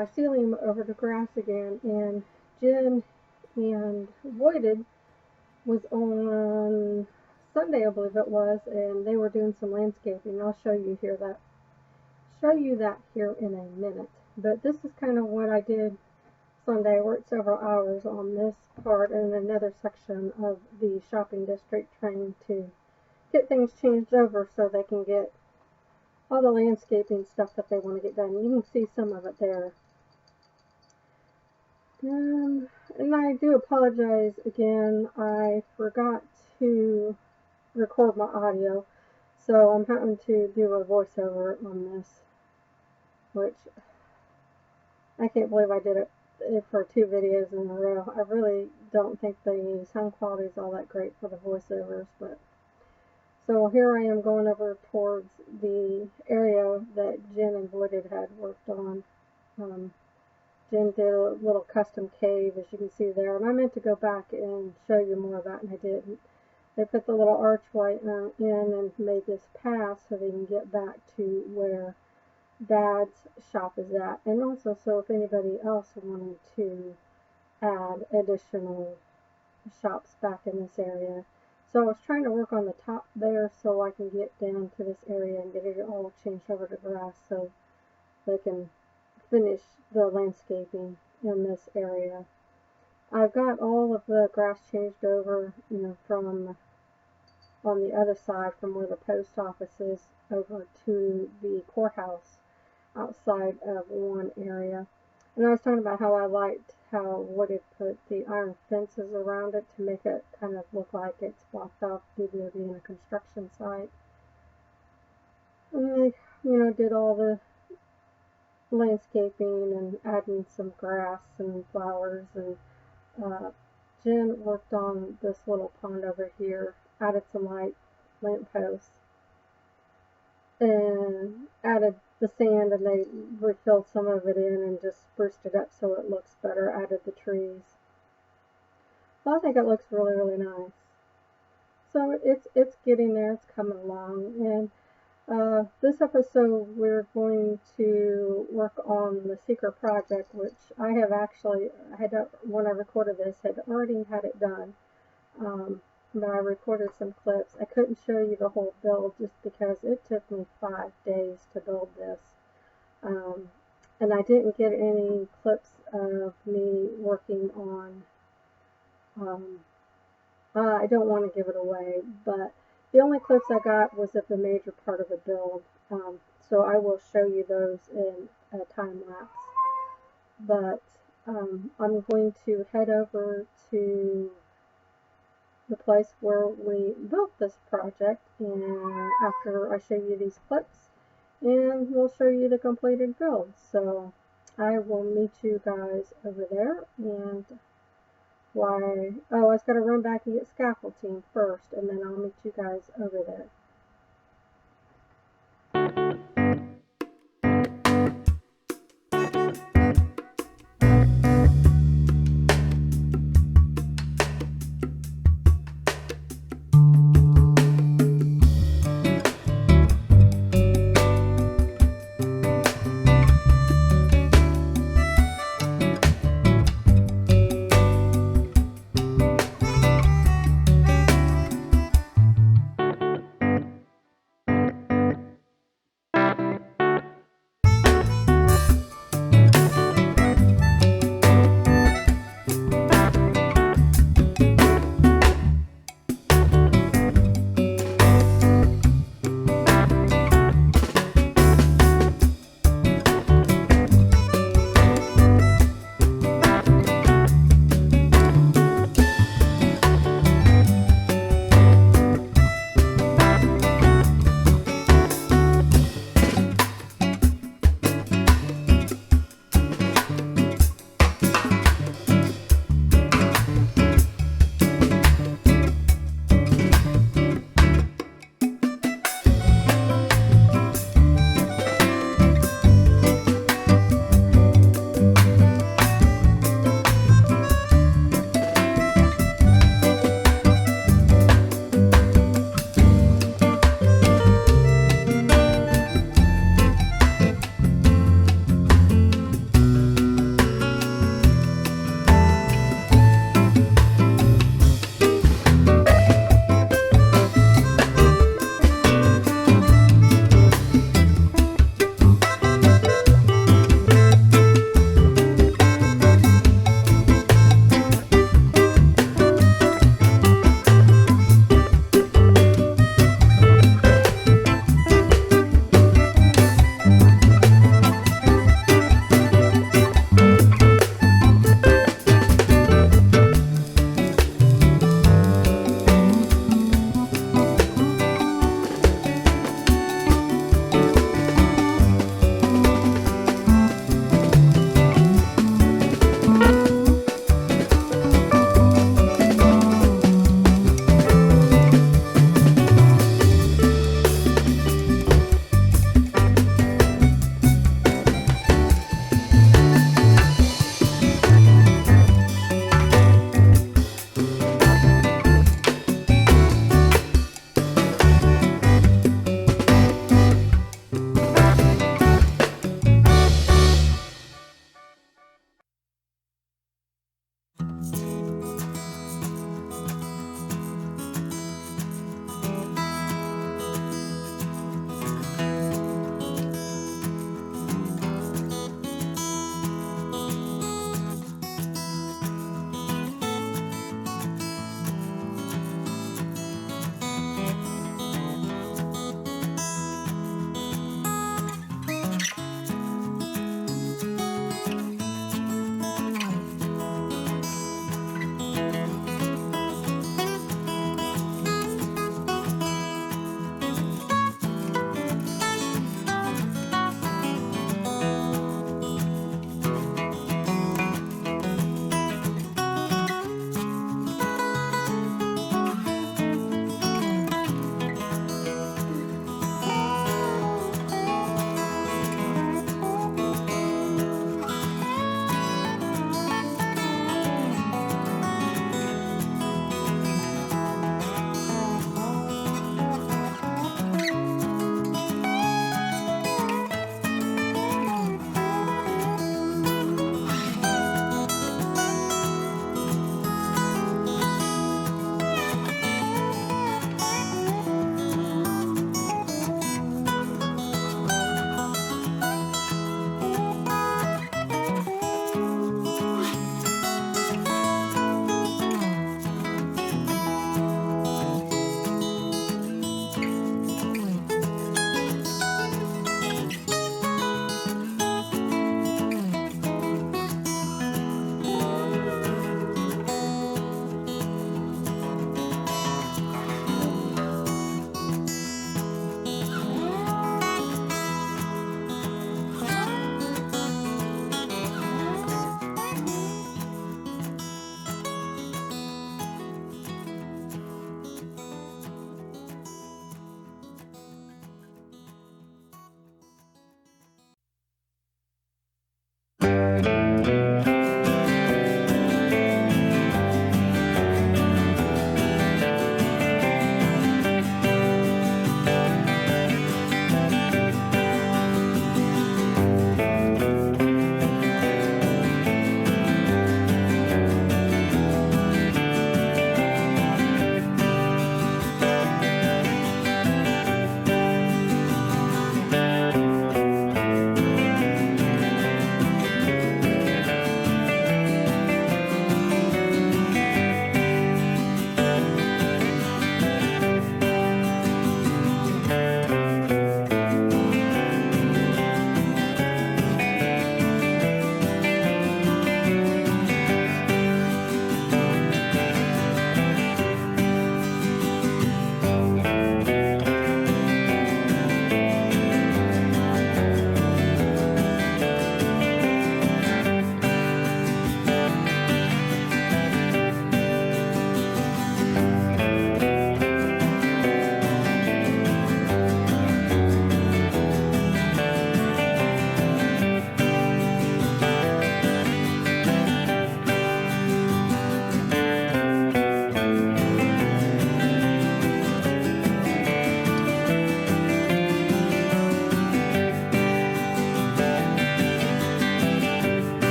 my ceiling over to grass again, and Jen and Voided was on Sunday, I believe it was, and they were doing some landscaping. I'll show you that here in a minute. But this is kind of what I did Sunday. I worked several hours on this part and another section of the shopping district, trying to get things changed over so they can get all the landscaping stuff that they want to get done. You can see some of it there. And I do apologize again. I forgot to record my audio, so I'm having to do a voiceover on this, which I can't believe I did it for 2 videos in a row. I really don't think the sound quality is all that great for the voiceovers, but so here I am going over towards the area that Jen and Voided had worked on. Jen did a little custom cave, as you can see there, and I meant to go back and show you more of that, and I didn't. They put the little archway in and made this path so they can get back to where Dad's shop is at, and also so if anybody else wanted to add additional shops back in this area. So I was trying to work on the top there so I can get down to this area and get it all changed over to grass so they can finish the landscaping in this area. I've got all of the grass changed over, from on the other side from where the post office is over to the courthouse outside of one area. And I was talking about how I liked how Wooded put the iron fences around it to make it kind of look like it's blocked off due to it being a construction site. And they, did all the landscaping and adding some grass and flowers, and Jen worked on this little pond over here, added some lamp posts, and added the sand, and they refilled some of it in and just spruced it up so it looks better, added the trees. Well, I think it looks really, really nice. So it's getting there, it's coming along, and this episode we're going to work on the secret project, which I have actually, when I recorded this, had already had it done. But I recorded some clips. I couldn't show you the whole build just because it took me 5 days to build this. And I didn't get any clips of me working on, I don't want to give it away, but the only clips I got was of the major part of the build, so I will show you those in a time lapse. But I'm going to head over to the place where we built this project, and after I show you these clips, and we'll show you the completed build. So I will meet you guys over there, and I was going to run back and get scaffolding first, and then I'll meet you guys over there.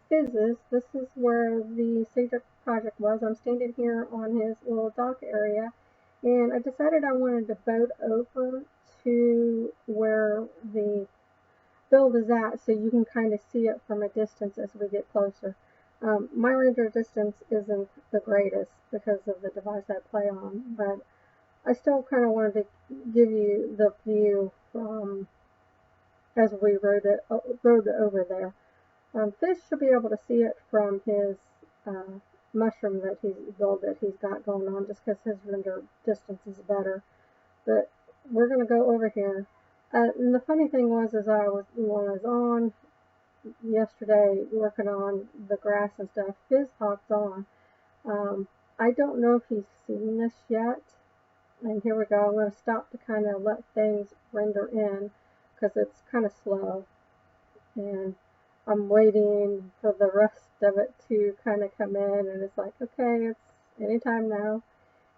Fizz's. This is where the Cedric project was. I'm standing here on his little dock area, and I decided I wanted to boat over to where the build is at so you can kind of see it from a distance as we get closer. My render distance isn't the greatest because of the device I play on, but I still kind of wanted to give you the view from as we rode over there. Fish should be able to see it from his mushroom that he's got going on, just because his render distance is better. But we're gonna go over here. And the funny thing was, is when I was on yesterday working on the grass and stuff, Fizz hopped on. I don't know if he's seen this yet. And here we go. I'm going to stop to kind of let things render in because it's kind of slow. And I'm waiting for the rest of it to kind of come in, and it's like, okay, it's anytime now.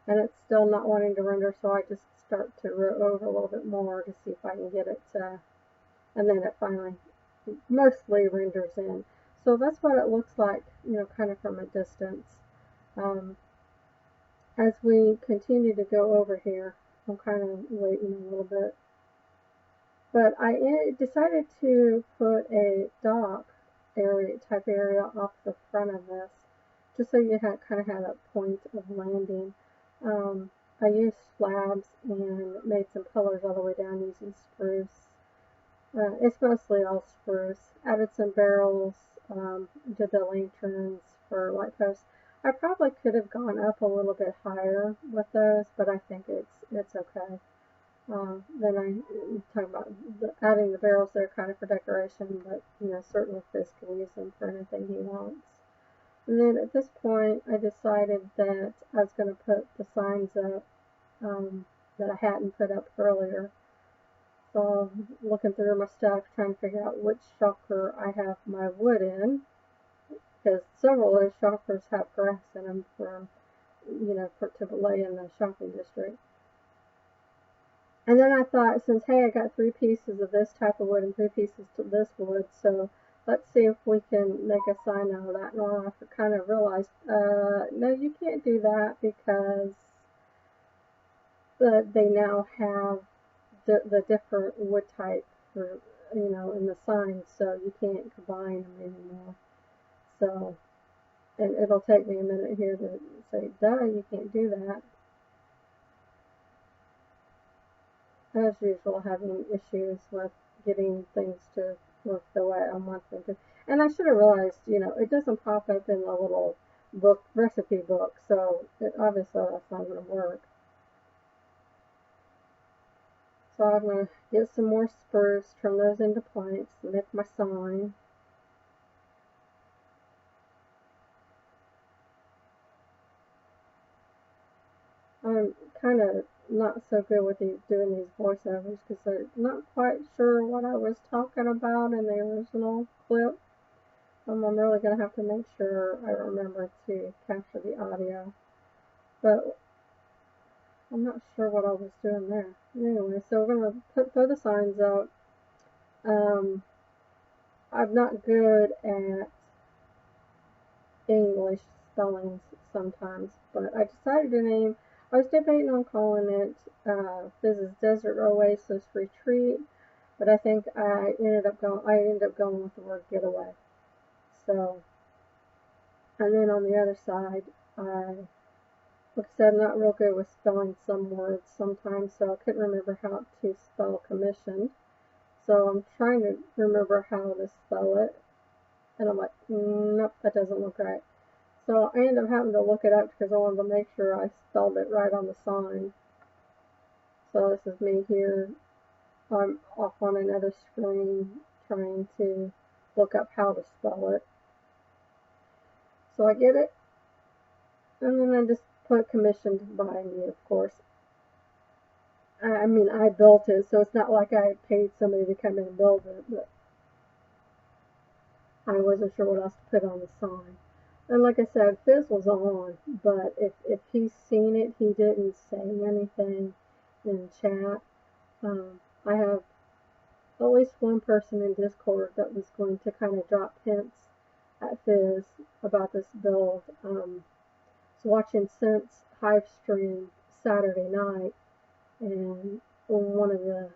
And it's still not wanting to render, so I just start to row over a little bit more to see if I can get it to, and then it finally mostly renders in. So that's what it looks like, kind of from a distance. As we continue to go over here, I'm kind of waiting a little bit. But I decided to put a dock type area off the front of this, just so you kind of had a point of landing. I used slabs and made some colors all the way down using spruce. It's mostly all spruce. Added some barrels, did the lanterns for light posts. I probably could have gone up a little bit higher with those, but I think it's okay. Then I talk about adding the barrels there kind of for decoration, but certainly Fisk can use them for anything he wants. And then at this point, I decided that I was going to put the signs up that I hadn't put up earlier. So I'm looking through my stuff, trying to figure out which shulker I have my wood in, because several of those shulkers have grass in them for to lay in the shopping district. And then I thought, since, hey, I got 3 pieces of this type of wood and 3 pieces of this wood, so let's see if we can make a sign out of that. And I kind of realized, no, you can't do that because they now have the different wood type for, in the signs, so you can't combine them anymore. So, and it'll take me a minute here to say, duh, you can't do that. As usual, having issues with getting things to work the way I want them to. And I should have realized, it doesn't pop up in the little recipe book, so obviously that's not going to work. So I'm going to get some more spruce, turn those into planks, and make my sign. I'm kind of not so good with doing these voiceovers because they're not quite sure what I was talking about in the original clip. I'm really going to have to make sure I remember to capture the audio. But I'm not sure what I was doing there. Anyway, so we're going to throw the signs out. I'm not good at English spellings sometimes, but I decided to name, I was debating on calling it Fizz's Desert Oasis Retreat, but I think I ended up going with the word getaway. So, and then on the other side, like I said, I'm not real good with spelling some words sometimes, so I couldn't remember how to spell commissioned. So I'm trying to remember how to spell it, and I'm like, nope, that doesn't look right. So I ended up having to look it up because I wanted to make sure I spelled it right on the sign. So this is me here. I'm off on another screen trying to look up how to spell it. So I get it, and then I just put commissioned by me, of course. I mean, I built it, so it's not like I paid somebody to come in and build it, but I wasn't sure what else to put on the sign. And like I said, Fizz was on, but if he's seen it, he didn't say anything in chat. I have at least one person in Discord that was going to kind of drop hints at Fizz about this build. I was watching Scent's Hive stream Saturday night, and one of the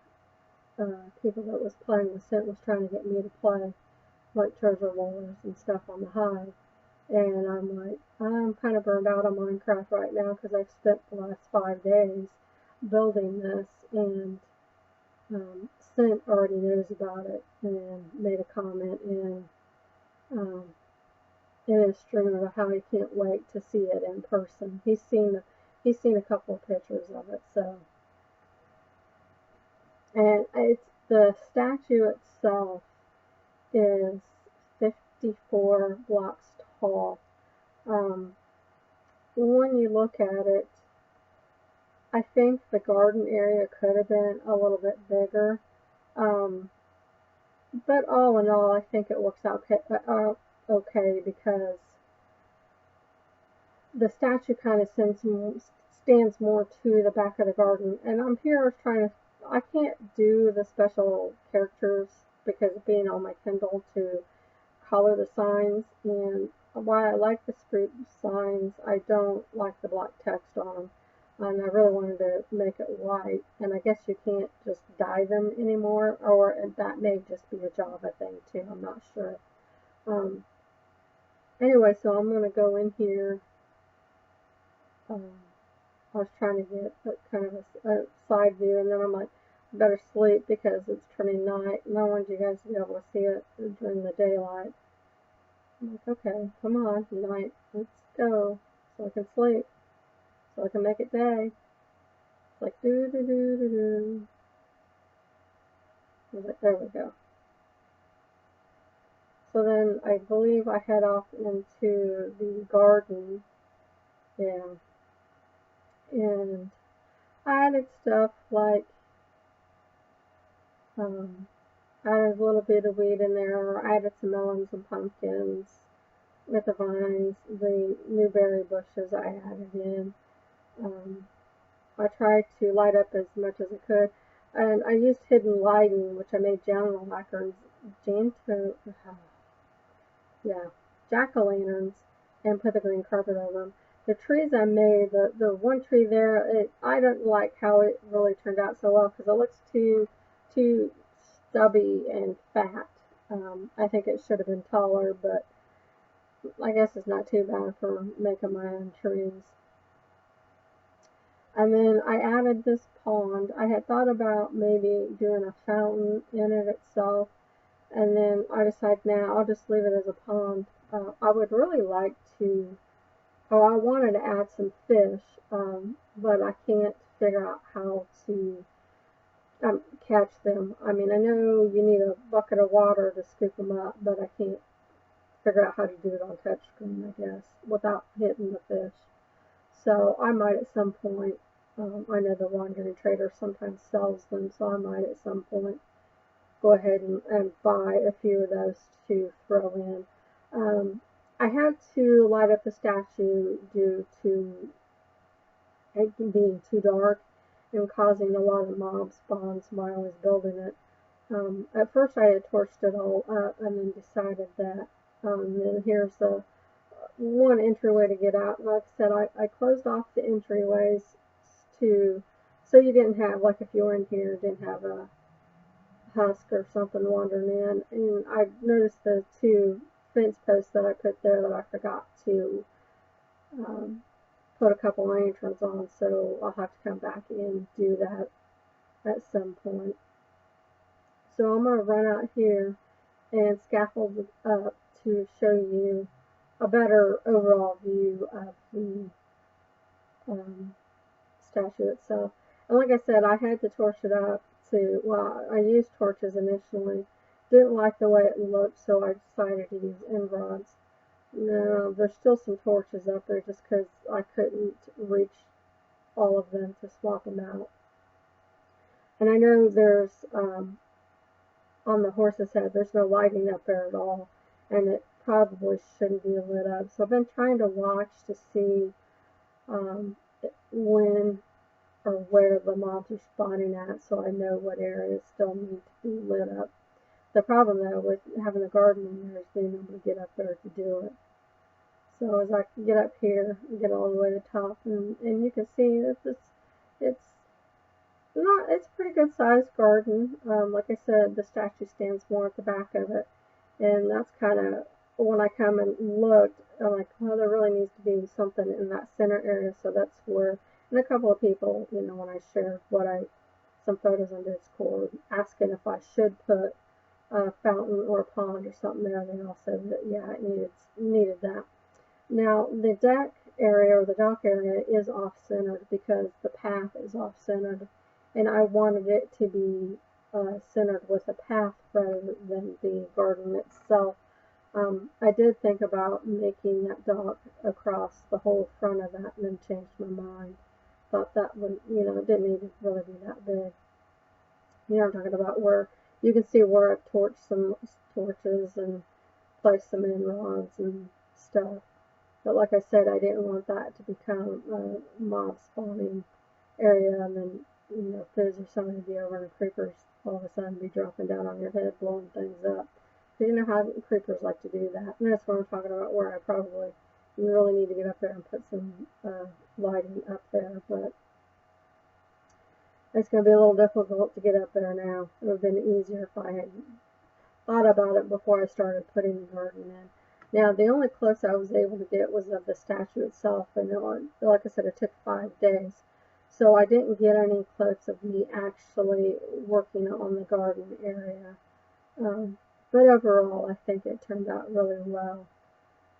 people that was playing with Scent was trying to get me to play like Treasure Wars and stuff on the Hive. And I'm like, I'm kind of burned out on Minecraft right now because I've spent the last 5 days building this, and Scent already knows about it and made a comment um, in his stream about how he can't wait to see it in person. He's seen a couple of pictures of it, so. And it's the statue itself is 54 blocks tall. When you look at it, I think the garden area could have been a little bit bigger. But all in all, I think it works out okay because the statue kind of stands more to the back of the garden. And I'm here trying to, I can't do the special characters because of being on my Kindle to color the signs. And while I like the spruce signs, I don't like the black text on them. And I really wanted to make it white. And I guess you can't just dye them anymore, or that may just be a Java thing too. I'm not sure. Anyway, so I'm going to go in here. I was trying to get kind of a side view, and then I'm like, I better sleep because it's turning night, and I wanted you guys to be able to see it during the daylight. I'm like, okay, come on, night, let's go, so I can sleep, so I can make it day. It's like, do. I was like, there we go. So then I believe I head off into the garden, yeah, and I added stuff like, added a little bit of weed in there. I added some melons and pumpkins with the vines, the new berry bushes I added in. I tried to light up as much as I could, and I used hidden lighting, which I made jack-o'-lanterns, and put the green carpet over them. The trees I made, the one tree there, I don't like how it really turned out so well because it looks too stubby and fat. I think it should have been taller, but I guess it's not too bad for making my own trees. And then I added this pond. I had thought about maybe doing a fountain in it itself, and then I decided now I'll just leave it as a pond. I would really like to, I wanted to add some fish, but I can't figure out how to catch them. I mean, I know you need a bucket of water to scoop them up, but I can't figure out how to do it on touchscreen, I guess, without hitting the fish. So I might at some point, I know the Wandering Trader sometimes sells them, so I might at some point go ahead and buy a few of those to throw in. I had to light up the statue due to it being too dark and causing a lot of mob spawns while I was building it. At first I had torched it all up and then decided that then here's the one entryway to get out. And like I said, I closed off the entryways so you didn't have, like if you were in here, didn't have a husk or something wandering in. And I noticed the 2 fence posts that I put there that I forgot to put a couple lanterns on, so I'll have to come back and do that at some point. So I'm going to run out here and scaffold it up to show you a better overall view of the statue itself. And like I said, I had to torch it up I used torches initially. Didn't like the way it looked, so I decided to use end rods. No, there's still some torches up there just because I couldn't reach all of them to swap them out. And I know there's, on the horse's head, there's no lighting up there at all, and it probably shouldn't be lit up. So I've been trying to watch to see when or where the mobs are spawning at, so I know what areas still need to be lit up. The problem though with having a garden in there is being able to get up there to do it. So as I can get up here and get all the way to the top, and you can see that it's it's a pretty good sized garden. Like I said, the statue stands more at the back of it, and that's kind of when I come and looked, I'm like, well, there really needs to be something in that center area. So that's where, and a couple of people, when I shared some photos on Discord, asking if I should put a fountain or a pond or something there, they all said that yeah, it needed that. Now the deck area or the dock area is off-centered because the path is off-centered, and I wanted it to be centered with a path rather than the garden itself. I did think about making that dock across the whole front of that and then changed my mind. Thought that would, it didn't even really be that big. I'm talking about where you can see where I've torched some torches and placed some in rods and stuff. But like I said, I didn't want that to become a mob spawning area, and then, Fizz or somebody be over and creepers all of a sudden be dropping down on your head, blowing things up. Because you know how creepers like to do that. And that's what I'm talking about, where I probably really need to get up there and put some lighting up there. But it's going to be a little difficult to get up there now. It would have been easier if I had thought about it before I started putting the garden in. Now, the only clips I was able to get was of the statue itself, and like I said, it took 5 days. So I didn't get any clips of me actually working on the garden area. But overall, I think it turned out really well.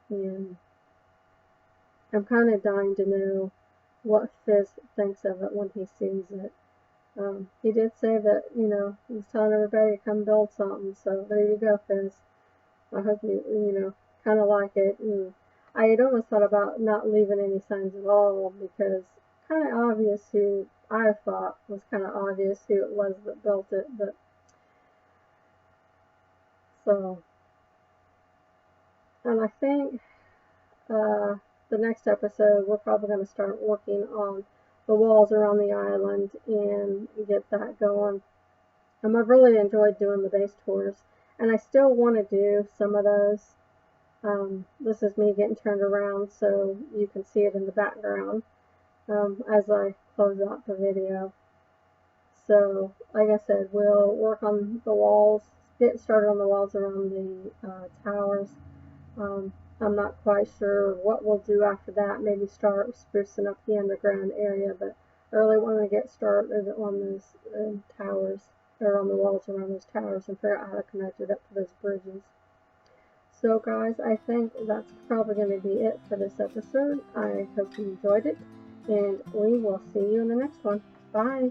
And I'm kind of dying to know what Fizz thinks of it when he sees it. He did say that, he was telling everybody to come build something. So there you go, Fizz. I hope you kind of like it. And I had almost thought about not leaving any signs at all, because kind of obvious who I thought was kind of obvious who it was that built it. But so, and I think the next episode we're probably going to start working on the walls around the island and get that going. I've really enjoyed doing the base tours, and I still want to do some of those. This is me getting turned around so you can see it in the background as I close out the video. So, like I said, we'll work on the walls, get started on the walls around the towers. I'm not quite sure what we'll do after that. Maybe start sprucing up the underground area, but I really want to get started on those towers, or on the walls around those towers, and figure out how to connect it up to those bridges. So guys, I think that's probably going to be it for this episode. I hope you enjoyed it, and we will see you in the next one. Bye!